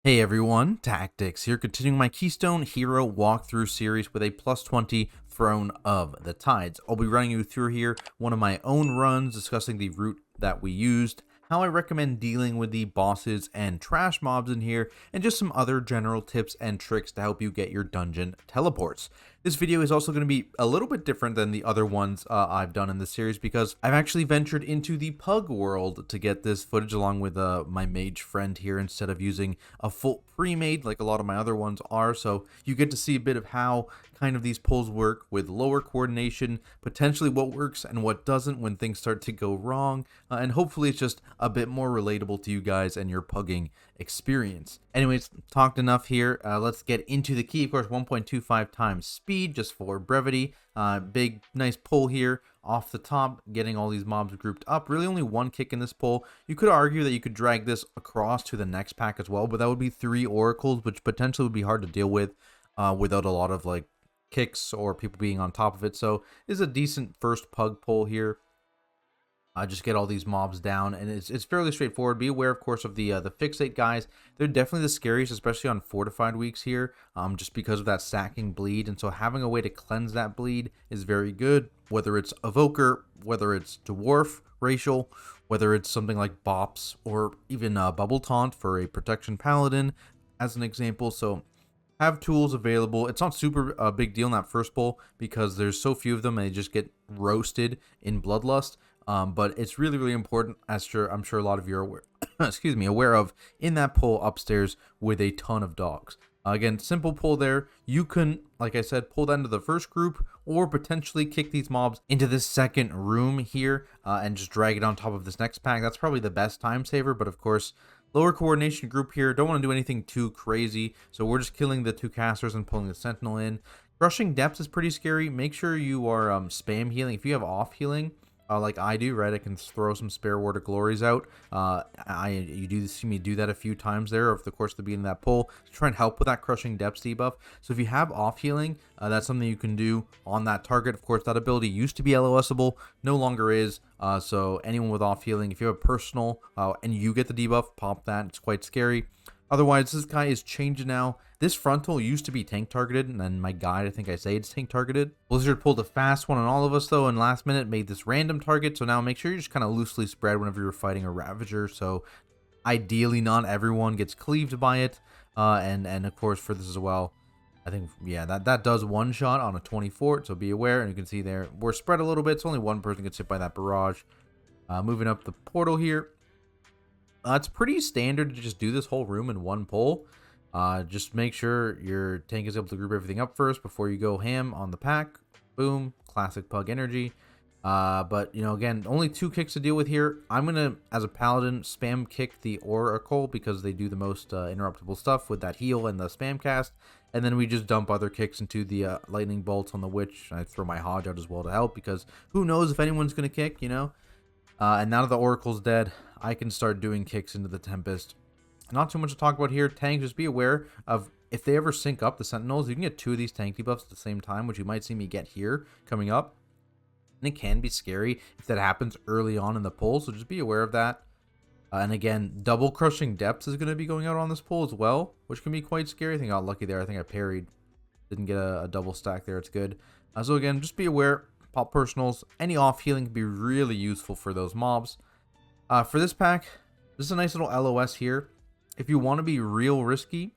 Hey everyone, Tactics here, continuing my Keystone Hero walkthrough series with a plus 20 Throne of the Tides. I'll be running you through here one of my own runs, discussing the route that we used, how I recommend dealing with the bosses and trash mobs in here, and just some other general tips and tricks to help you get your dungeon teleports. This video is also going to be a little bit different than the other ones I've done in this series because I've actually ventured into the pug world to get this footage along with my mage friend here instead of using a full pre-made like a lot of my other ones are. So you get to see a bit of how kind of these pulls work with lower coordination, potentially what works and what doesn't when things start to go wrong, and hopefully it's just a bit more relatable to you guys and your pugging experience. Anyways, talked enough here. Let's get into the key. Of course, 1.25 times speed just for brevity. Big nice pull here off the top, getting all these mobs grouped up. Really only one kick in this pull. You could argue that you could drag this across to the next pack as well, but that would be 3 oracles, which potentially would be hard to deal with without a lot of like kicks or people being on top of it. So this is a decent first pug pull here. Just get all these mobs down, and it's fairly straightforward. Be aware, of course, of the fixate guys. They're definitely the scariest, especially on fortified weeks here, just because of that stacking bleed. And so having a way to cleanse that bleed is very good. Whether it's Evoker, whether it's Dwarf, Racial, whether it's something like Bops, or even Bubble Taunt for a Protection Paladin, as an example. So have tools available. It's not super big deal in that first pull because there's so few of them and they just get roasted in Bloodlust. But it's really, really important, as I'm sure a lot of you are aware, excuse me, aware of in that pull upstairs with a ton of dogs. Again, simple pull there. You can, like I said, pull that into the first group or potentially kick these mobs into this second room here and just drag it on top of this next pack. That's probably the best time saver, but of course, lower coordination group here. Don't want to do anything too crazy, so we're just killing the 2 casters and pulling the sentinel in. Crushing depths is pretty scary. Make sure you are spam healing. If you have off healing, like I do, right? I can throw some spare word of glories out. You do see me do that a few times there over the course of the beginning of that pull to try and help with that crushing depths debuff. So if you have off healing, that's something you can do on that target. Of course, that ability used to be LOSable, no longer is. So anyone with off healing, if you have a personal and you get the debuff, pop that. It's quite scary. Otherwise, this guy is changing now. This frontal used to be tank targeted, and then my guide, I think I say it's tank targeted. Blizzard pulled a fast one on all of us, though, and last minute made this random target. So now make sure you're just kind of loosely spread whenever you're fighting a Ravager. So ideally, not everyone gets cleaved by it. And of course, for this as well, I think, yeah, that does one shot on a 24. So be aware, and you can see there, we're spread a little bit. So only one person gets hit by that barrage. Moving up the portal here. It's pretty standard to just do this whole room in one pull. Just make sure your tank is able to group everything up first before you go ham on the pack. Boom, classic pug energy. But, you know, again, only 2 kicks to deal with here. I'm going to, as a paladin, spam kick the oracle because they do the most interruptible stuff with that heal and the spam cast. And then we just dump other kicks into the lightning bolts on the witch. I throw my Hodge out as well to help because who knows if anyone's going to kick, you know. And now that the oracle's dead, I can start doing kicks into the Tempest. Not too much to talk about here. Tanks, just be aware of if they ever sync up the Sentinels, you can get 2 of these tank debuffs at the same time, which you might see me get here coming up. And it can be scary if that happens early on in the pull, so just be aware of that. And again, double crushing depths is going to be going out on this pull as well, which can be quite scary. I think I got lucky there. I think I parried. Didn't get a double stack there. It's good. So again, just be aware. Pop personals. Any off healing can be really useful for those mobs. For this pack, this is a nice little LOS here. If you want to be real risky,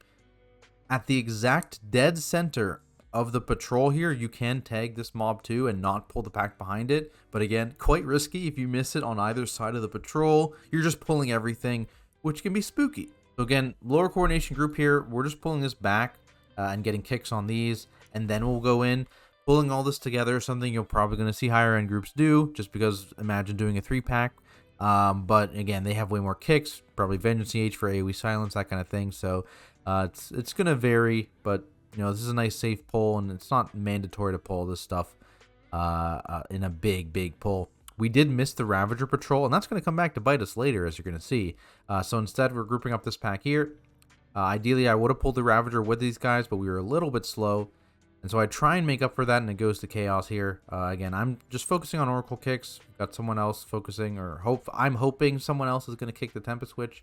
at the exact dead center of the patrol here, you can tag this mob too and not pull the pack behind it. But again, quite risky. If you miss it on either side of the patrol, you're just pulling everything, which can be spooky. So again, lower coordination group here, we're just pulling this back and getting kicks on these, and then we'll go in. Pulling all this together is something you're probably going to see higher end groups do, just because imagine doing a 3-pack. But again, they have way more kicks, probably Vengeance EH for AoE silence, that kind of thing. So it's going to vary, but you know, this is a nice safe pull, and it's not mandatory to pull this stuff in a big pull. We did miss the Ravager patrol, and that's going to come back to bite us later, as you're going to see. So instead, we're grouping up this pack here. Ideally, I would have pulled the Ravager with these guys, but we were a little bit slow. And so I try and make up for that, and it goes to Chaos here. Again, I'm just focusing on Oracle kicks. Got someone else focusing, or I'm hoping someone else is going to kick the Tempest Switch.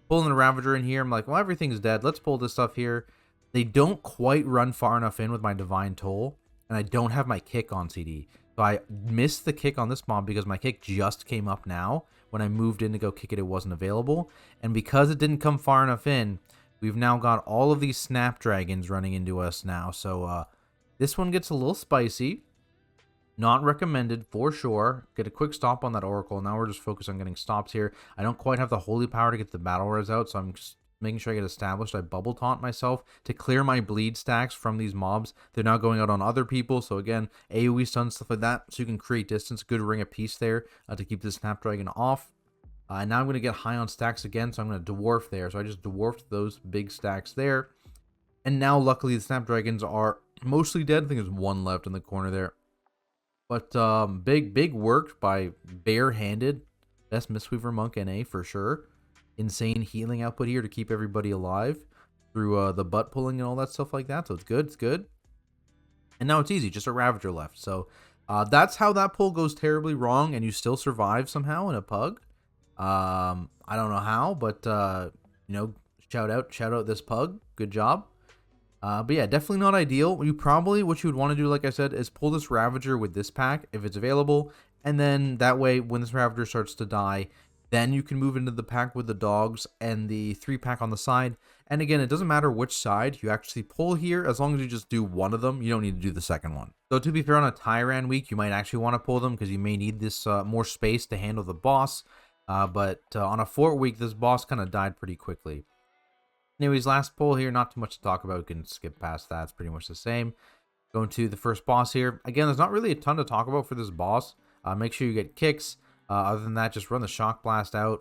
Pulling the Ravager in here, I'm like, well, everything's dead. Let's pull this stuff here. They don't quite run far enough in with my Divine Toll, and I don't have my kick on CD. So I missed the kick on this mob because my kick just came up now. When I moved in to go kick it, it wasn't available. And because it didn't come far enough in, we've now got all of these Snapdragons running into us now. So this one gets a little spicy. Not recommended for sure. Get a quick stop on that Oracle. Now we're just focused on getting stops here. I don't quite have the Holy Power to get the Battle Res out, so I'm just making sure I get established. I bubble taunt myself to clear my bleed stacks from these mobs. They're now going out on other people, so again, AoE stun, stuff like that, so you can create distance. Good Ring of Peace there to keep the Snapdragon off. And now I'm going to get high on stacks again, so I'm going to dwarf there. So I just dwarfed those big stacks there. And now, luckily, the Snapdragons are mostly dead. I think there's one left in the corner there. But big work by Barehanded. Best Mistweaver Monk NA for sure. Insane healing output here to keep everybody alive through the butt pulling and all that stuff like that. So it's good, it's good. And now it's easy, just a Ravager left. So that's how that pull goes terribly wrong, and you still survive somehow in a pug. I don't know how, but you know, shout out this pug. Good job. But yeah, definitely not ideal. What you would want to do, like I said, is pull this Ravager with this pack if it's available, and then that way when this Ravager starts to die, then you can move into the pack with the dogs and the 3-pack on the side. And again, it doesn't matter which side you actually pull here, as long as you just do one of them, you don't need to do the second one. So to be fair, on a Tyran week, you might actually want to pull them because you may need this more space to handle the boss. But on a Fort week, this boss kind of died pretty quickly. Anyways, last pull here, not too much to talk about. You can skip past that. It's pretty much the same. Going to the first boss here. Again, there's not really a ton to talk about for this boss. Make sure you get kicks. Other than that, just run the Shock Blast out.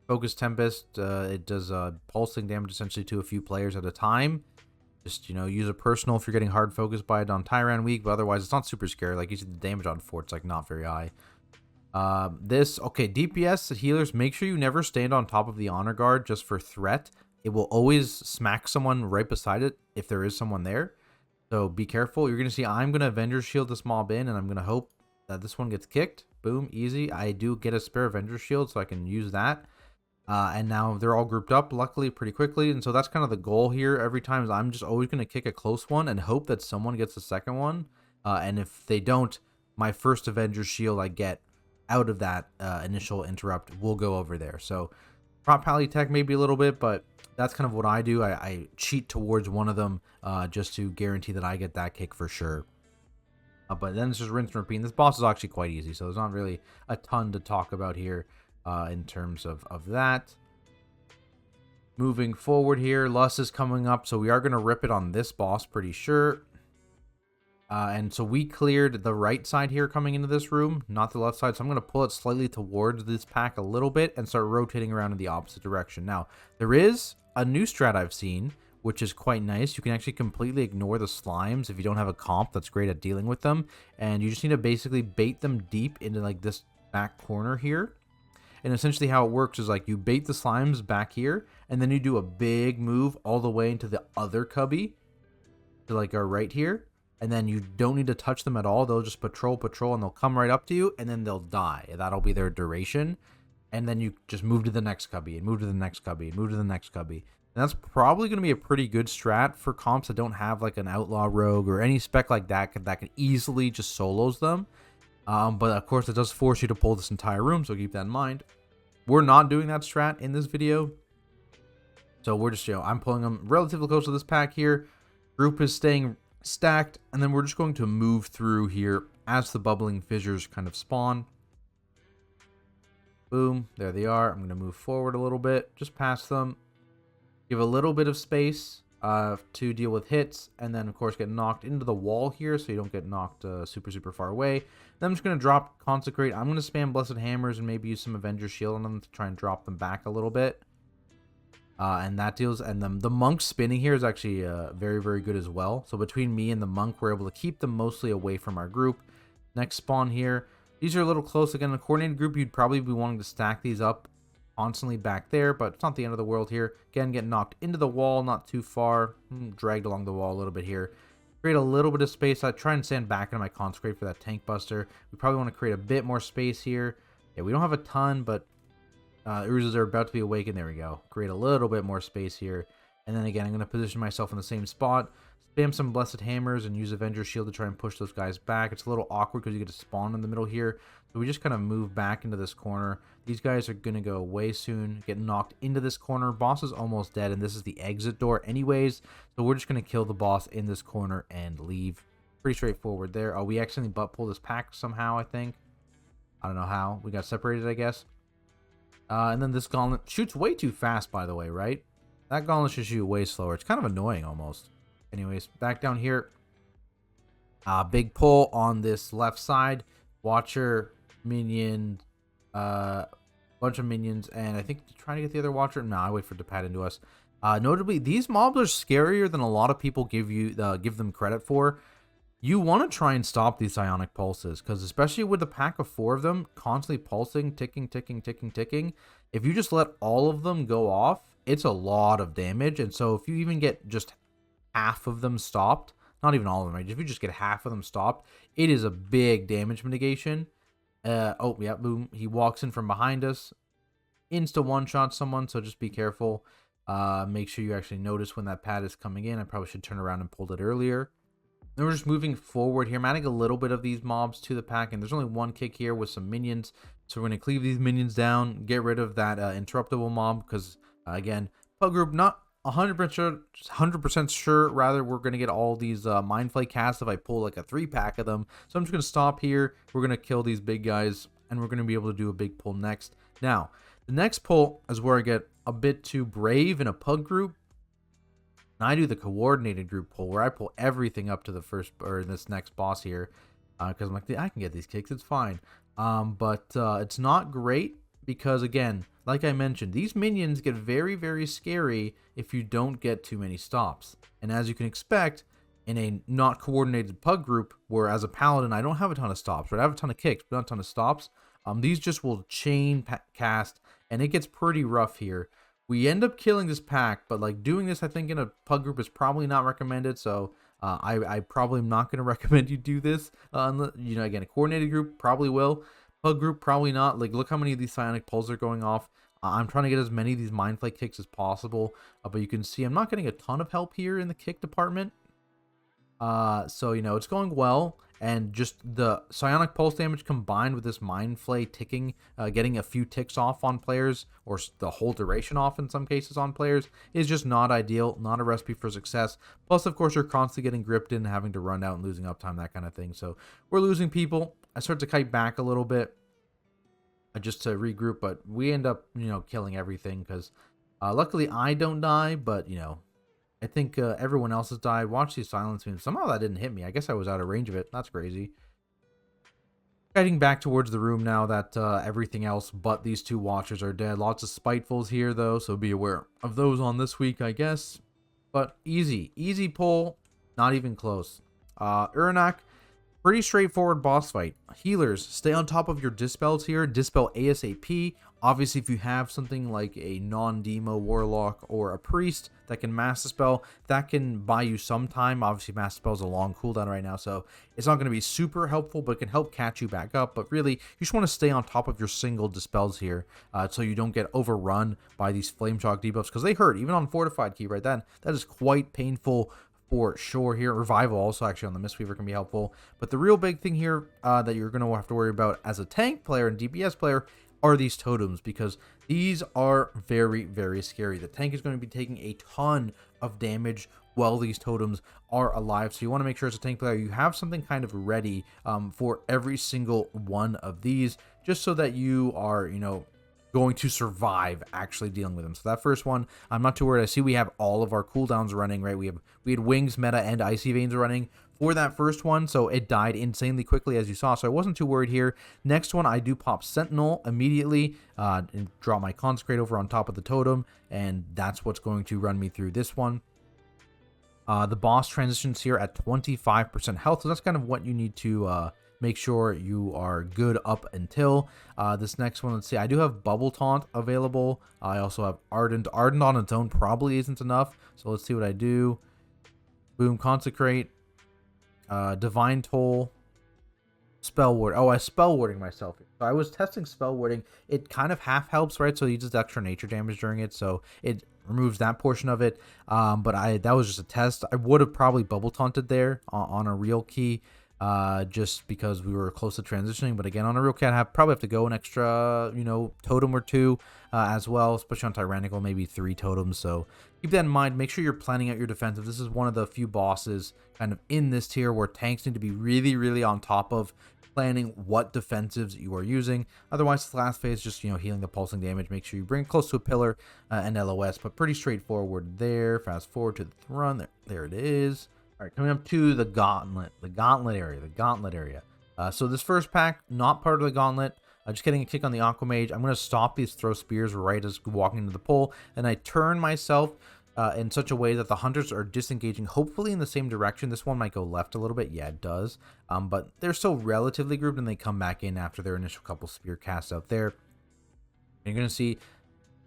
Focus Tempest. It does pulsing damage essentially to a few players at a time. Just, you know, use a personal if you're getting hard focused by it on Tyran week. But otherwise, it's not super scary. Like, you see the damage on Fort's like not very high. DPS healers, make sure you never stand on top of the honor guard just for threat. It will always smack someone right beside it if there is someone there. So be careful. You're going to see I'm going to Avenger Shield this mob in, and I'm going to hope that this one gets kicked. Boom, easy. I do get a spare Avenger Shield, so I can use that. And now they're all grouped up, luckily, pretty quickly. And so that's kind of the goal here. Every time is I'm just always going to kick a close one and hope that someone gets the second one. And if they don't, my first Avenger Shield I get out of that initial interrupt will go over there. So prop pally tech maybe a little bit, but that's kind of what I do. I cheat towards one of them just to guarantee that I get that kick for sure. But then it's just rinse and repeat. This boss is actually quite easy, so there's not really a ton to talk about here in terms of that. Moving forward here, Lust is coming up, so we are going to rip it on this boss pretty sure. And so we cleared the right side here coming into this room, not the left side. So I'm going to pull it slightly towards this pack a little bit and start rotating around in the opposite direction. Now, there is a new strat I've seen, which is quite nice. You can actually completely ignore the slimes if you don't have a comp that's great at dealing with them. And you just need to basically bait them deep into like this back corner here. And essentially how it works is like you bait the slimes back here, and then you do a big move all the way into the other cubby to like our right here. And then you don't need to touch them at all. They'll just patrol, and they'll come right up to you, and then they'll die. That'll be their duration. And then you just move to the next cubby, and move to the next cubby, and move to the next cubby. And that's probably going to be a pretty good strat for comps that don't have like an outlaw rogue or any spec like that can easily just solos them. But of course, it does force you to pull this entire room, so keep that in mind. We're not doing that strat in this video. So we're just, I'm pulling them relatively close to this pack here. Group is staying stacked, and then we're just going to move through here as the bubbling fissures kind of spawn. Boom, there they are. I'm going to move forward a little bit, just past them. Give a little bit of space to deal with hits, and then of course get knocked into the wall here so you don't get knocked super far away. Then I'm just going to drop Consecrate. I'm going to spam Blessed Hammers and maybe use some Avenger Shield on them to try and drop them back a little bit. And that deals, and the monk spinning here is actually very good as well. So between me and the monk, we're able to keep them mostly away from our group. Next spawn here. These are a little close. Again, in a coordinated group, you'd probably be wanting to stack these up constantly back there, but it's not the end of the world here. Again, get knocked into the wall, not too far. Dragged along the wall a little bit here. Create a little bit of space. I try and stand back into my Consecrate for that tank buster. We probably want to create a bit more space here. Yeah, we don't have a ton, but Uruzas are about to be awakened. There we go. Create a little bit more space here. And then again, I'm going to position myself in the same spot. Spam some Blessed Hammers and use Avenger's Shield to try and push those guys back. It's a little awkward because you get to spawn in the middle here. So we just kind of move back into this corner. These guys are going to go away soon. Get knocked into this corner. Boss is almost dead, and this is the exit door anyways. So we're just going to kill the boss in this corner and leave. Pretty straightforward there. Oh, we accidentally butt pulled this pack somehow, I think. I don't know how. We got separated, I guess. And then this Gauntlet shoots way too fast, by the way, right? That Gauntlet should shoot way slower. It's kind of annoying, almost. Anyways, back down here. Big pull on this left side. Watcher, minion, bunch of minions, and I think trying to get the other Watcher. No, I wait for it to pat into us. Notably, these mobs are scarier than a lot of people give them credit for. You want to try and stop these psionic pulses, because especially with a pack of 4 of them constantly pulsing, ticking, ticking, ticking, ticking, if you just let all of them go off, it's a lot of damage. And so if you even get just half of them stopped, not even all of them, right? If you just get half of them stopped, it is a big damage mitigation. Oh, yeah, boom. He walks in from behind us. Insta one-shot someone, so just be careful. Make sure you actually notice when that pad is coming in. I probably should turn around and pull it earlier. Then we're just moving forward here. I'm adding a little bit of these mobs to the pack, and there's only one kick here with some minions. So we're going to cleave these minions down, get rid of that interruptible mob, because, again, Pug Group, not 100% sure, rather, we're going to get all these Mind Flay casts if I pull like a 3-pack of them. So I'm just going to stop here. We're going to kill these big guys, and we're going to be able to do a big pull next. Now, the next pull is where I get a bit too brave in a Pug Group. And I do the coordinated group pull, where I pull everything up to the first, or this next boss here, because I'm like, I can get these kicks, it's fine. But it's not great, because again, like I mentioned, these minions get very, very scary if you don't get too many stops. And as you can expect, in a not coordinated Pug Group, where as a paladin I don't have a ton of stops, right? I have a ton of kicks, but not a ton of stops. These just will chain cast, and it gets pretty rough here. We end up killing this pack, but like doing this, I think in a Pug Group is probably not recommended. So I probably am not going to recommend you do this. You know, again, a coordinated group probably will. Pug Group probably not. Like, look how many of these psionic pulls are going off. I'm trying to get as many of these Mind Flay kicks as possible, but you can see I'm not getting a ton of help here in the kick department. So you know, it's going well. And just the psionic pulse damage combined with this Mind Flay ticking, getting a few ticks off on players, or the whole duration off in some cases on players, is just not ideal, not a recipe for success. Plus, of course, you're constantly getting gripped in, having to run out and losing uptime, that kind of thing. So we're losing people. I start to kite back a little bit just to regroup, but we end up, you know, killing everything because luckily I don't die, but, you know, I think everyone else has died. Watch these silence beams. Somehow that didn't hit me. I guess I was out of range of it. That's crazy. Heading back towards the room now that everything else but these 2 watchers are dead. Lots of spitefuls here, though, so be aware of those on this week, I guess. But easy. Easy pull. Not even close. Erunak, pretty straightforward boss fight. Healers, stay on top of your dispels here. Dispel ASAP. Obviously, if you have something like a non-demo warlock or a priest that can mass dispel, that can buy you some time. Obviously, mass dispel is a long cooldown right now, so it's not going to be super helpful, but it can help catch you back up. But really, you just want to stay on top of your single dispels here, so you don't get overrun by these flame shock debuffs, because they hurt, even on fortified key, right? That is quite painful for sure here. Revival also actually on the Mistweaver can be helpful. But the real big thing here that you're going to have to worry about as a tank player and DPS player are these totems, because these are very, very scary. The tank is going to be taking a ton of damage while these totems are alive. So you want to make sure as a tank player you have something kind of ready for every single one of these, just so that you are, you know, going to survive actually dealing with them. So that first one, I'm not too worried. I see we have all of our cooldowns running, right? We had Wings, Meta, and Icy Veins running for that first one, so it died insanely quickly, as you saw, so I wasn't too worried here. Next one, I do pop Sentinel immediately and drop my Consecrate over on top of the totem, and that's what's going to run me through this one. The boss transitions here at 25% health, so that's kind of what you need to make sure you are good up until this next one. Let's see, I do have Bubble Taunt available. I also have Ardent. Ardent on its own probably isn't enough, so let's see what I do. Boom, Consecrate. Divine Toll, Spell Ward. Oh, I spell warding myself. So I was testing spell wording. It kind of half helps, right? So it uses extra nature damage during it, so it removes that portion of it. But that was just a test. I would have probably bubble taunted there on a real key, just because we were close to transitioning. But again, on a real key, I probably have to go an extra, totem or two as well, especially on Tyrannical, maybe 3 totems. So keep that in mind. Make sure you're planning out your defensive. This is one of the few bosses kind of in this tier where tanks need to be really, really on top of planning what defensives you are using. Otherwise, this last phase, just healing the pulsing damage. Make sure you bring it close to a pillar and LOS, but pretty straightforward there. Fast forward to the throne. There it is. All right, coming up to the Gauntlet area. So this first pack, not part of the Gauntlet. Just getting a kick on the Aquamage. I'm going to stop these throw spears right as walking into the pole, and I turn myself in such a way that the hunters are disengaging, hopefully in the same direction. This one might go left a little bit. Yeah, it does. But they're still relatively grouped, and they come back in after their initial couple spear casts out there. And you're going to see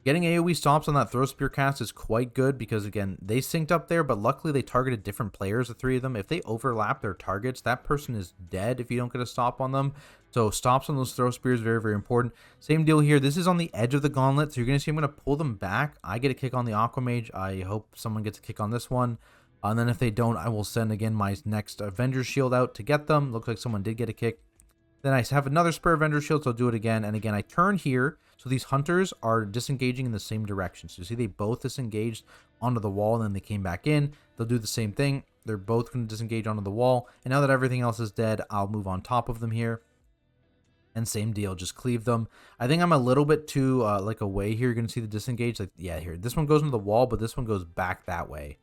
getting AoE stops on that throw spear cast is quite good because, again, they synced up there, but luckily they targeted different players, the 3 of them. If they overlap their targets, that person is dead if you don't get a stop on them. So stops on those throw spears, very, very important. Same deal here. This is on the edge of the Gauntlet, so you're going to see I'm going to pull them back. I get a kick on the Aquamage. I hope someone gets a kick on this one. And then if they don't, I will send, again, my next Avenger Shield out to get them. Looks like someone did get a kick. Then I have another spare Avenger Shield, so I'll do it again. And again, I turn here. So these hunters are disengaging in the same direction. So you see they both disengaged onto the wall, and then they came back in. They'll do the same thing. They're both going to disengage onto the wall. And now that everything else is dead, I'll move on top of them here. And same deal, just cleave them. I think I'm a little bit too away here. You're going to see the disengage. Here. This one goes into the wall, but this one goes back that way.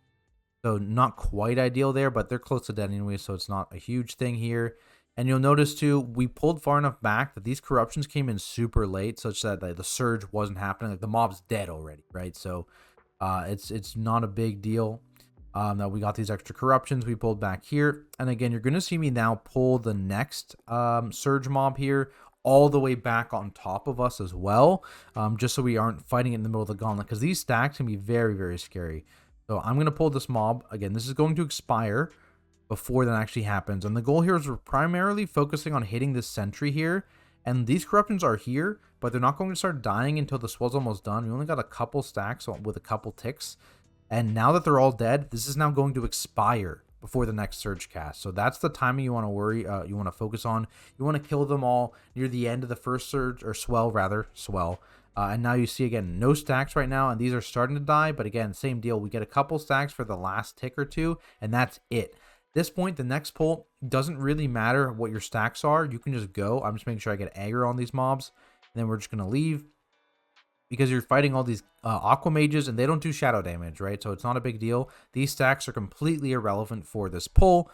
So not quite ideal there, but they're close to dead anyway, so it's not a huge thing here. And you'll notice too, we pulled far enough back that these corruptions came in super late, such that the surge wasn't happening. Like the mob's dead already, right? So it's not a big deal that we got these extra corruptions. We pulled back here, and again, you're going to see me now pull the next surge mob here all the way back on top of us as well, just so we aren't fighting in the middle of the Gauntlet, because these stacks can be very, very scary. So I'm going to pull this mob. Again, this is going to expire before that actually happens. And the goal here is we're primarily focusing on hitting this sentry here. And these corruptions are here, but they're not going to start dying until the swell's almost done. We only got a couple stacks with a couple ticks. And now that they're all dead, this is now going to expire before the next surge cast. So that's the timing you want to worry, you want to focus on. You want to kill them all near the end of the first surge, or swell rather, swell. And now you see, again, no stacks right now, and these are starting to die. But again, same deal. We get a couple stacks for the last tick or two, and that's it. At this point, the next pull doesn't really matter what your stacks are. You can just go. I'm just making sure I get aggro on these mobs, and then we're just going to leave. Because you're fighting all these Aqua Mages, and they don't do shadow damage, right? So it's not a big deal. These stacks are completely irrelevant for this pull.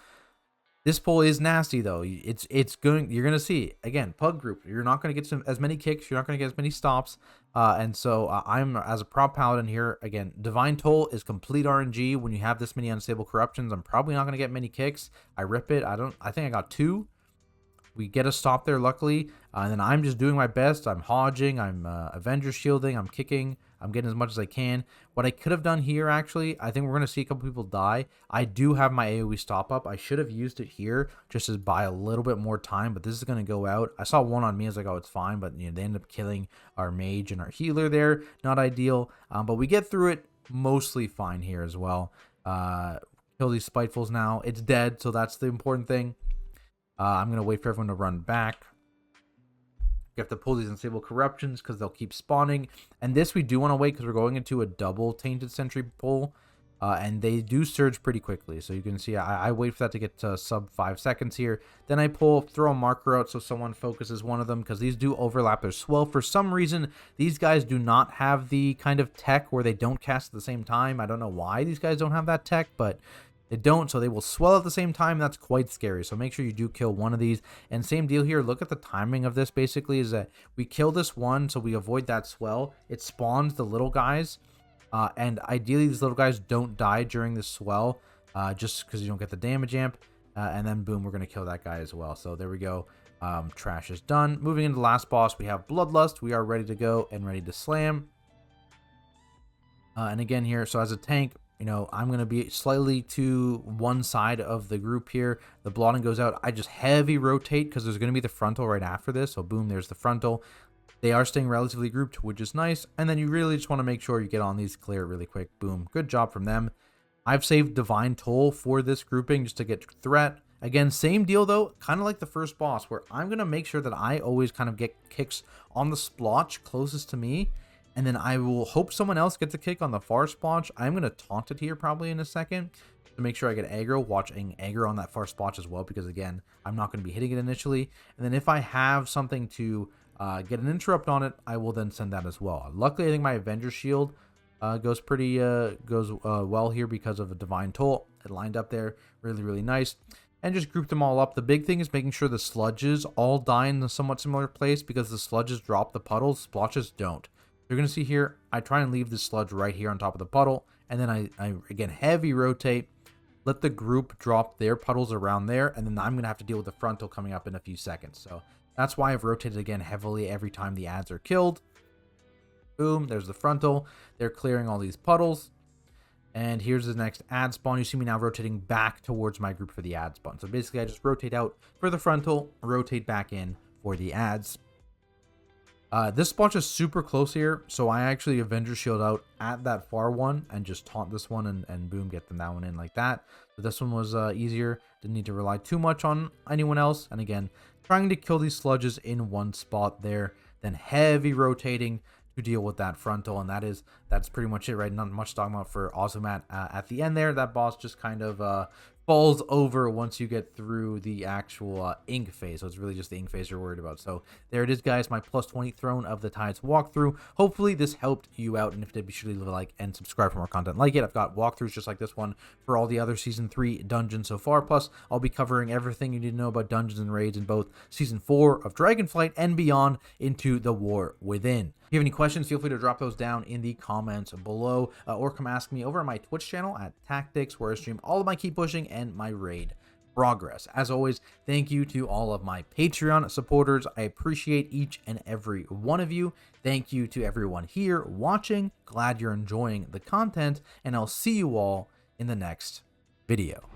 This pull is nasty, though. You're gonna see, again, pug group. You're not gonna get as many kicks. You're not gonna get as many stops. And so I'm, as a prop paladin here, again, Divine Toll is complete RNG. When you have this many unstable corruptions, I'm probably not gonna get many kicks. I rip it. I think I got 2. We get a stop there, luckily, and then I'm just doing my best. I'm hodging, I'm Avenger shielding, I'm kicking, I'm getting as much as I can. What I could have done here, actually, I think we're going to see a couple people die. I do have my AoE stop up. I should have used it here just to buy a little bit more time, but this is going to go out. I saw one on me. I was like, oh, it's fine, but they ended up killing our mage and our healer there. Not ideal, but we get through it mostly fine here as well. Kill these Spitefuls now. It's dead, so that's the important thing. I'm going to wait for everyone to run back. You have to pull these unstable corruptions because they'll keep spawning. And this we do want to wait because we're going into a double tainted sentry pull. And they do surge pretty quickly. So you can see I wait for that to get to sub 5 seconds here. Then I throw a marker out so someone focuses one of them, because these do overlap their swell. For some reason, these guys do not have the kind of tech where they don't cast at the same time. I don't know why these guys don't have that tech, but they don't, so they will swell at the same time. That's quite scary. So make sure you do kill one of these. And same deal here. Look at the timing of this, basically, is that we kill this one, so we avoid that swell. It spawns the little guys. And ideally, these little guys don't die during this swell, just because you don't get the damage amp. And then, boom, we're going to kill that guy as well. So there we go. Trash is done. Moving into the last boss, we have Bloodlust. We are ready to go and ready to slam. And again here, so as a tank, You know, I'm going to be slightly to one side of the group here. The blotting goes out. I just heavy rotate because there's going to be the frontal right after this. So boom, there's the frontal. They are staying relatively grouped, which is nice. And then you really just want to make sure you get on these clear really quick. Boom. Good job from them. I've saved Divine Toll for this grouping just to get threat. Again, same deal though, kind of like the first boss, where I'm going to make sure that I always kind of get kicks on the splotch closest to me. And then I will hope someone else gets a kick on the far splotch. I'm going to taunt it here probably in a second to make sure I get aggro, watching aggro on that far splotch as well, because again, I'm not going to be hitting it initially. And then if I have something to get an interrupt on it, I will then send that as well. Luckily, I think my Avenger Shield goes well here because of a Divine Toll. It lined up there really, really nice. And just group them all up. The big thing is making sure the sludges all die in a somewhat similar place, because the sludges drop the puddles, splotches don't. You're going to see here, I try and leave the sludge right here on top of the puddle. And then I again, heavy rotate, let the group drop their puddles around there. And then I'm going to have to deal with the frontal coming up in a few seconds. So that's why I've rotated again heavily every time the ads are killed. Boom, there's the frontal. They're clearing all these puddles. And here's the next ad spawn. You see me now rotating back towards my group for the ad spawn. So basically, I just rotate out for the frontal, rotate back in for the ads. This spot is super close here, so I actually Avenger Shield out at that far one and just taunt this one and boom, get them that one in like that. So this one was easier. Didn't need to rely too much on anyone else. And again, trying to kill these sludges in one spot there, then heavy rotating to deal with that frontal. And that's pretty much it, right? Not much to talk about for Ozumat at the end there. That boss just kind of falls over once you get through the actual ink phase. So it's really just the ink phase you're worried about. So there it is, guys, my plus 20 Throne of the Tides walkthrough. Hopefully this helped you out, and if it did, be sure to leave a like and subscribe for more content like it. I've got walkthroughs just like this one for all the other Season 3 dungeons so far. Plus, I'll be covering everything you need to know about dungeons and raids in both Season 4 of Dragonflight and beyond into the War Within. If you have any questions, feel free to drop those down in the comments below, or come ask me over on my Twitch channel at Tactics, where I stream all of my keep pushing and my raid progress. As always, thank you to all of my Patreon supporters. I appreciate each and every one of you. Thank you to everyone here watching. Glad you're enjoying the content, and I'll see you all in the next video.